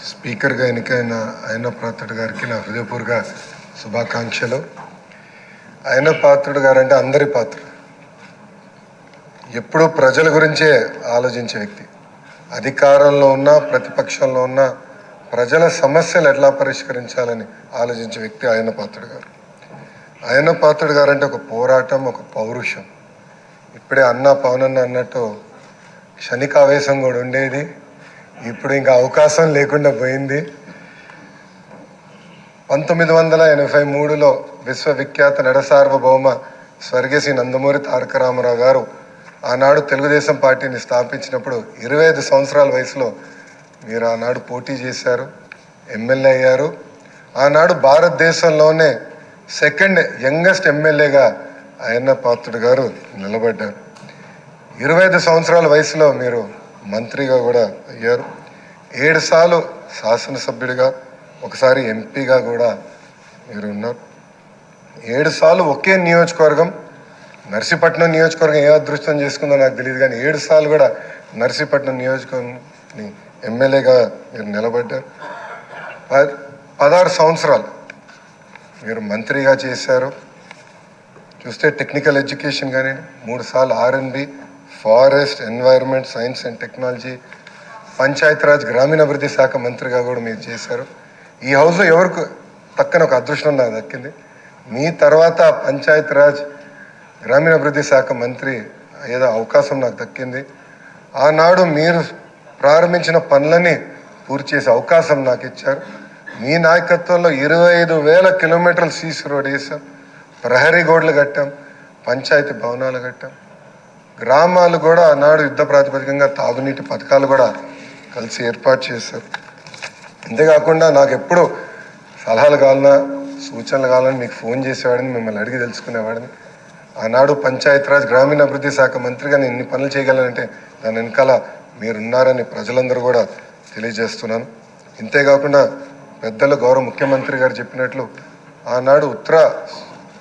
స్పీకర్గా ఎన్నికైన అయ్యన్న పాత్రుడు గారికి నా హృదయపూర్వక శుభాకాంక్షలు. అయ్యన్న పాత్రుడు గారు అంటే అందరి పాత్రుడు, ఎప్పుడూ ప్రజల గురించే ఆలోచించే వ్యక్తి. అధికారంలో ఉన్న ప్రతిపక్షంలో ఉన్న ప్రజల సమస్యలు ఎట్లా పరిష్కరించాలని ఆలోచించే వ్యక్తి అయ్యన్న పాత్రుడు గారు. అయ్యన్న పాత్రుడు గారు అంటే ఒక పోరాటం, ఒక పౌరుషం. ఇప్పుడే పవనన్న అన్నట్టు క్షణికావేశం కూడా ఉండేది, ఇప్పుడు ఇంకా అవకాశం లేకుండా పోయింది. 1983లో విశ్వవిఖ్యాత నడసార్వభౌమ స్వర్గీయ నందమూరి తారక రామారావు గారు ఆనాడు తెలుగుదేశం పార్టీని స్థాపించినప్పుడు 25 సంవత్సరాల వయసులో మీరు ఆనాడు పోటీ చేశారు, ఎమ్మెల్యే అయ్యారు. ఆనాడు భారతదేశంలోనే సెకండ్ యంగెస్ట్ ఎమ్మెల్యేగా అయ్యన్న పాత్రుడు గారు నిలబడ్డారు. 25 సంవత్సరాల వయసులో మీరు మంత్రిగా కూడా అయ్యారు. 7 సార్లు శాసనసభ్యుడిగా, ఒకసారి ఎంపీగా కూడా మీరు ఉన్నారు. 7 సార్లు ఒకే నియోజకవర్గం, నర్సీపట్నం నియోజకవర్గం ఏ అదృష్టం చేసుకుందో నాకు తెలియదు, కానీ 7 సార్లు కూడా నర్సీపట్నం నియోజకవర్గం ఎమ్మెల్యేగా మీరు నిలబడ్డారు. 16 సంవత్సరాలు మీరు మంత్రిగా చేశారు. చూస్తే టెక్నికల్ ఎడ్యుకేషన్ కానీ 3 సార్లు R&B, forest, environment, science and technology, Panchayati Raj గ్రామీణాభివృద్ధి శాఖ మంత్రిగా కూడా మీరు చేశారు. ఈ హౌస్లో ఎవరికి పక్కన ఒక అదృష్టం నాకు దక్కింది. మీ తర్వాత పంచాయతీరాజ్ గ్రామీణాభివృద్ధి శాఖ మంత్రి ఏదో అవకాశం నాకు దక్కింది. ఆనాడు మీరు ప్రారంభించిన పనులని పూర్తి చేసే అవకాశం నాకు ఇచ్చారు. మీ నాయకత్వంలో 25,000 కిలోమీటర్లు సీసీ రోడ్ వేసాం, ప్రహరీ గోడలు కట్టాం, పంచాయతీ భవనాలు కట్టాం. గ్రామాలు కూడా ఆనాడు యుద్ధ ప్రాతిపదికంగా తాగునీటి పథకాలు కూడా కలిసి ఏర్పాటు చేశారు. అంతేకాకుండా నాకు ఎప్పుడు సలహాలు కావాలన్నా, సూచనలు కావాలని మీకు ఫోన్ చేసేవాడిని, మిమ్మల్ని అడిగి తెలుసుకునేవాడిని. ఆనాడు పంచాయతీరాజ్ గ్రామీణాభివృద్ధి శాఖ మంత్రిగా నేను ఇన్ని పనులు చేయగలనంటే దాని వెనకాల మీరున్నారని ప్రజలందరూ కూడా తెలియజేస్తున్నాను. ఇంతేకాకుండా పెద్దలు గౌరవ ముఖ్యమంత్రి గారు చెప్పినట్లు ఆనాడు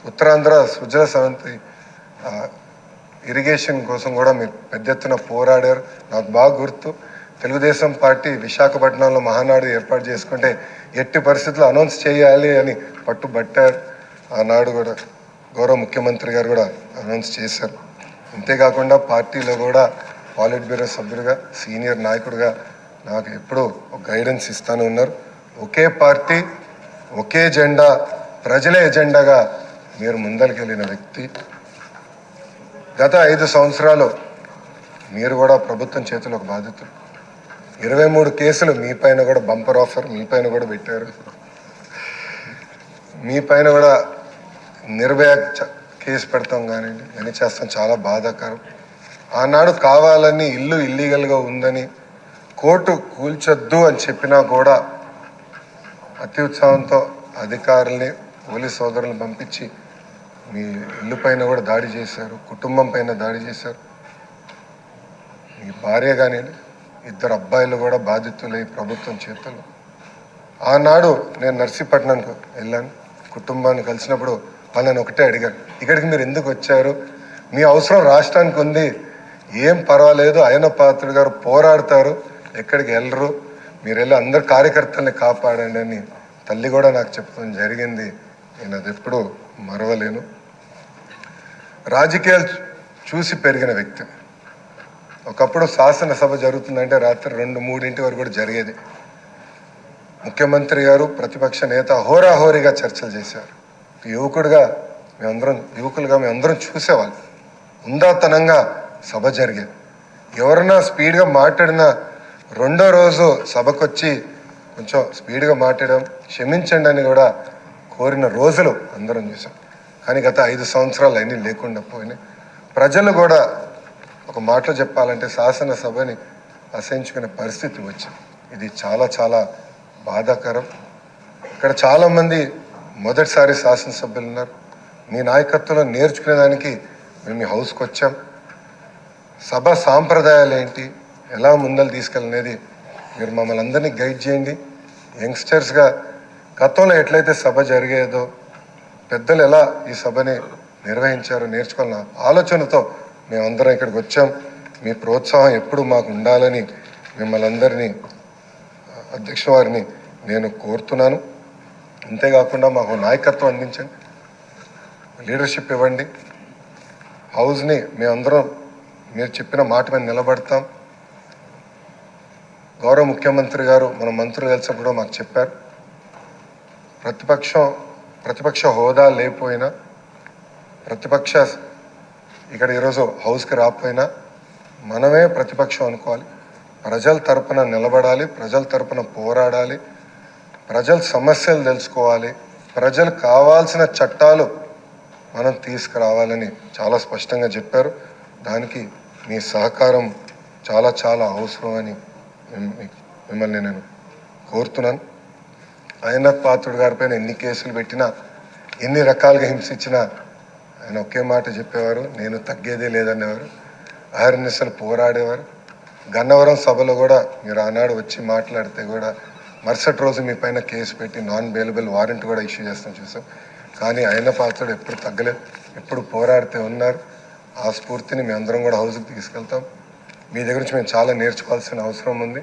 ఉత్తరాంధ్ర సుజల సవంతి ఇరిగేషన్ కోసం కూడా మీరు పెద్ద ఎత్తున పోరాడారు. నాకు బాగా గుర్తు, తెలుగుదేశం పార్టీ విశాఖపట్నంలో మహానాడు ఏర్పాటు చేసుకుంటే ఎట్టి పరిస్థితుల్లో అనౌన్స్ చేయాలి అని పట్టుబట్టారు. ఆనాడు కూడా గౌరవ ముఖ్యమంత్రి గారు కూడా అనౌన్స్ చేశారు. అంతేకాకుండా పార్టీలో కూడా పాలిట్ బ్యూరో సభ్యుడిగా, సీనియర్ నాయకుడిగా నాకు ఎప్పుడూ ఒక గైడెన్స్ ఇస్తూనే ఉన్నారు. ఒకే పార్టీ, ఒకే జెండా, ప్రజలే ఎజెండాగా మీరు ముందరికెళ్ళిన వ్యక్తి. గత 5 సంవత్సరాలు మీరు కూడా ప్రభుత్వం చేతిలో ఒక బాధితులు. 23 కేసులు మీ పైన కూడా, బంపర్ ఆఫర్ మీ పైన కూడా పెట్టారు. మీ పైన కూడా నిర్భయ కేసు పెడతాం కానీ అని చేస్తాం, చాలా బాధాకరం. ఆనాడు కావాలని ఇల్లు ఇల్లీగల్గా ఉందని కోర్టు కూల్చొద్దు అని చెప్పినా కూడా అతి ఉత్సాహంతో అధికారుల్ని, పోలీస్ సోదరులను పంపించి మీ ఇల్లు పైన కూడా దాడి చేశారు, కుటుంబం పైన దాడి చేశారు. మీ భార్య కానీ 2 అబ్బాయిలు కూడా బాధితులై ప్రభుత్వం చేతులు. ఆనాడు నేను నర్సీపట్నంకు వెళ్ళాను, కుటుంబాన్ని కలిసినప్పుడు వాళ్ళని ఒకటే అడిగాను, ఇక్కడికి మీరు ఎందుకు వచ్చారు? మీ అవసరం రాష్ట్రానికి ఉంది, ఏం పర్వాలేదు, అయ్యన్న పాత్రుడు గారు పోరాడతారు, ఎక్కడికి వెళ్ళరు, మీరు వెళ్ళి అందరు కార్యకర్తల్ని కాపాడండి అని తల్లి కూడా నాకు చెప్పడం జరిగింది. నేను అది ఎప్పుడూ మరవలేను. రాజకీయాలు చూసి పెరిగిన వ్యక్తి. ఒకప్పుడు శాసనసభ జరుగుతుందంటే రాత్రి 2-3 వరకు కూడా జరిగేది. ముఖ్యమంత్రి గారు, ప్రతిపక్ష నేత హోరాహోరీగా చర్చలు చేశారు. యువకులుగా మేమందరం చూసేవాళ్ళం. ఉందాతనంగా సభ జరిగేది. ఎవరన్నా స్పీడ్గా మాట్లాడినా 2వ రోజు సభకొచ్చి కొంచెం స్పీడ్గా మాట్లాడడం, క్షమించండి అని కూడా కోరిన రోజులు అందరం చూసాం. కానీ గత 5 సంవత్సరాలు అన్నీ లేకుండా పోయినాయి. ప్రజలు కూడా ఒక మాటలో చెప్పాలంటే శాసనసభని అసహించుకునే పరిస్థితి వచ్చింది. ఇది చాలా చాలా బాధాకరం. ఇక్కడ చాలామంది మొదటిసారి శాసనసభ్యులు ఉన్నారు. మీ నాయకత్వంలో నేర్చుకునేదానికి మేము ఈ హౌస్కి వచ్చాం. సభ సాంప్రదాయాలు ఏంటి, ఎలా ముందలు తీసుకెళ్ళనేది మీరు మమ్మల్ని అందరినీ గైడ్ చేయండి. యంగ్స్టర్స్గా గతంలో ఎట్లయితే సభ జరిగేదో, పెద్దలు ఎలా ఈ సభని నిర్వహించారో నేర్చుకోవాలన్న ఆలోచనతో మేమందరం ఇక్కడికి వచ్చాం. మీ ప్రోత్సాహం ఎప్పుడు మాకు ఉండాలని మిమ్మల్ని అందరినీ అధ్యక్ష వారిని నేను కోరుతున్నాను. అంతేకాకుండా మాకు నాయకత్వం అందించండి, లీడర్షిప్ ఇవ్వండి. హౌస్ని మేమందరం మీరు చెప్పిన మాట మీద నిలబడతాం. గౌరవ ముఖ్యమంత్రి గారు మన మంత్రులు కలిసినప్పుడు మాకు చెప్పారు, ప్రతిపక్ష హోదా లేకపోయినా, ప్రతిపక్ష ఇక్కడ ఈరోజు హౌస్కి రాకపోయినా మనమే ప్రతిపక్షం అనుకోవాలి. ప్రజల తరపున నిలబడాలి, ప్రజల తరపున పోరాడాలి, ప్రజల సమస్యలు తెలుసుకోవాలి, ప్రజలు కావాల్సిన చట్టాలు మనం తీసుకురావాలని చాలా స్పష్టంగా చెప్పారు. దానికి మీ సహకారం చాలా చాలా అవసరమని మిమ్మల్ని నేను కోరుతున్నాను. అయ్యనాథ్ పాత్రుడు గారిపైన ఎన్ని కేసులు పెట్టినా, ఎన్ని రకాలుగా హింసించినా ఆయన ఒకే మాట చెప్పేవారు, నేను తగ్గేదే లేదనేవారు. అహర్నిశలు పోరాడేవారు. గన్నవరం సభలో కూడా మీరు ఆనాడు వచ్చి మాట్లాడితే కూడా మరుసటి రోజు మీ పైన కేసు పెట్టి నాన్ బెయిలబుల్ వారెంట్ కూడా ఇష్యూ చేస్తాం చూసాం. కానీ ఆయన పాత్రుడు ఎప్పుడు తగ్గలేదు, ఎప్పుడు పోరాడితే ఉన్నారు. ఆ స్ఫూర్తిని మేము అందరం కూడా హౌస్కి తీసుకెళ్తాం. మీ దగ్గర నుంచి మేము చాలా నేర్చుకోవాల్సిన అవసరం ఉంది.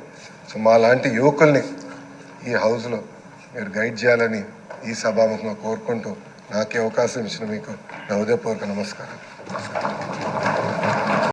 సో మా లాంటి యువకుల్ని ఈ హౌస్లో మీరు గైడ్ చేయాలని ఈ సభాముఖంగా కోరుకుంటూ నాకే అవకాశం ఇచ్చిన మీకు నా హృదయపూర్వక నమస్కారం.